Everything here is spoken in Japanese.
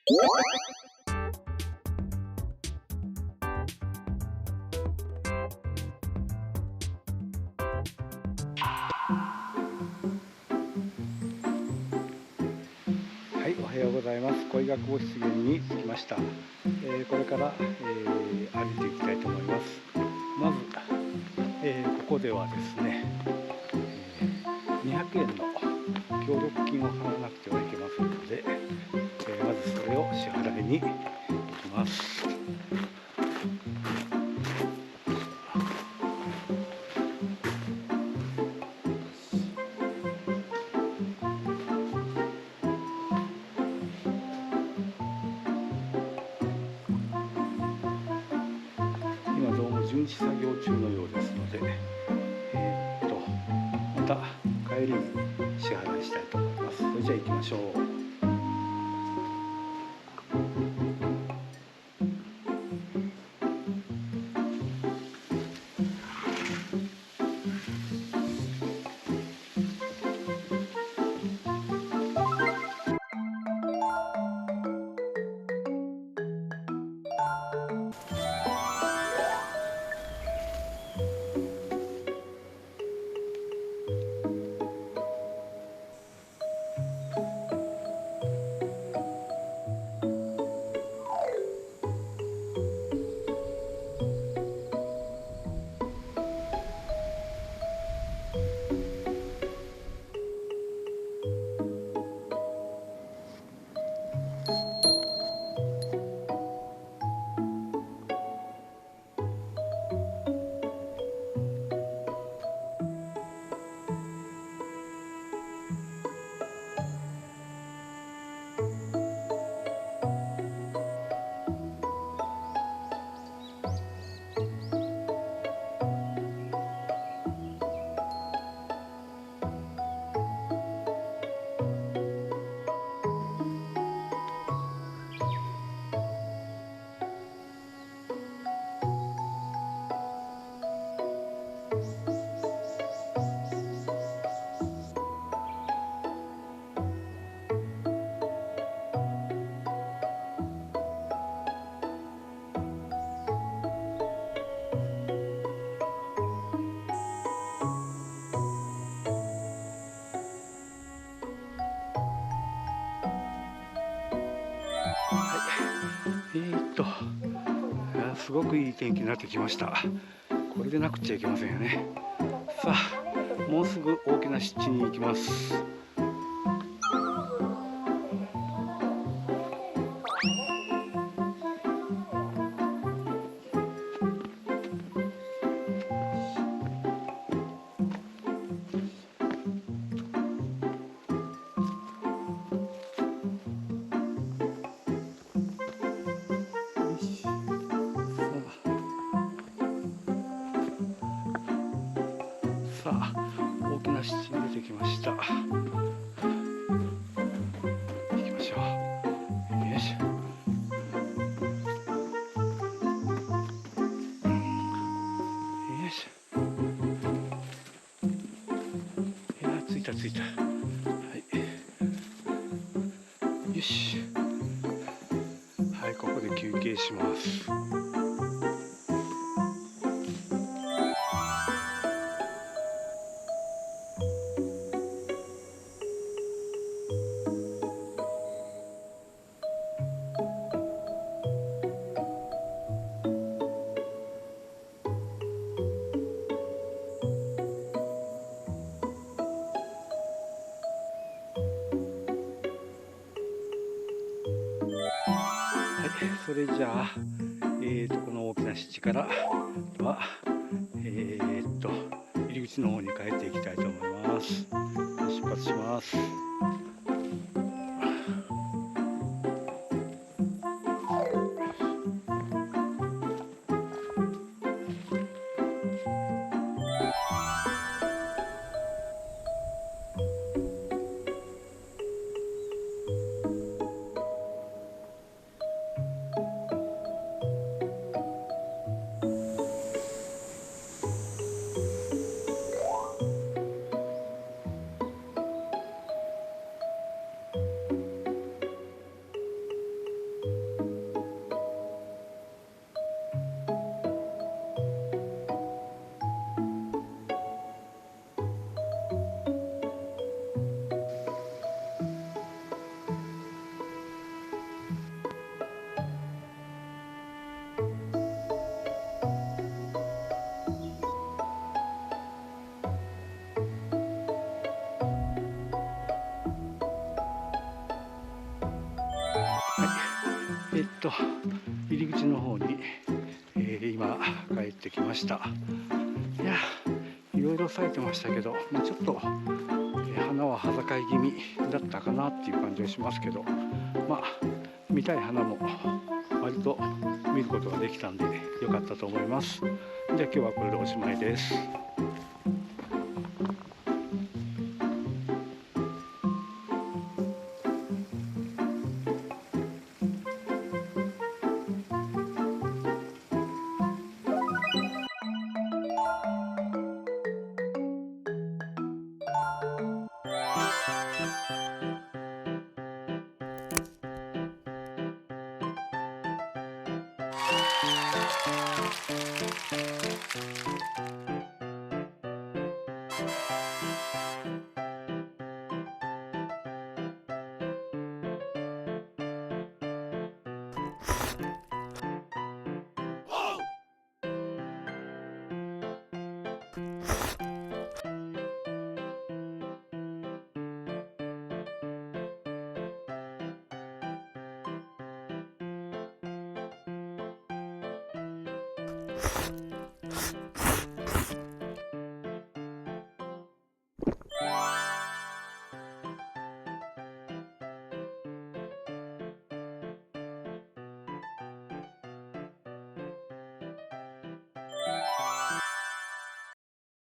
はい、おはようございます。鯉ヶ窪湿原に着きました。これから、歩いていきたいと思います。まず、ここではですね、200円の協力金を払わなくてはいけませんので、まずそれを支払いに行きます。今どうも巡視作業中のようですので、また帰りに支払いしたいと思います。それじゃあ行きましょう。すごくいい天気になってきました。これでなくちゃいけませんよね。さあ、もうすぐ大きな湿地に行きます。さあ、大きな湿地に出てきました。行きましょう。よいしょ。よいしょ。いや、着いた着いた。はい。よし。はい、ここで休憩します。それじゃあ、この大きな湿地からは、入り口の方に帰っていきたいと思います。出発します。入り口の方に、今帰ってきました。いやいろいろ咲いてましたけど、ちょっと、花は葉盛り気味だったかなっていう感じがしますけど、見たい花も割と見ることができたんで良かったと思います。じゃあ今日はこれでおしまいです。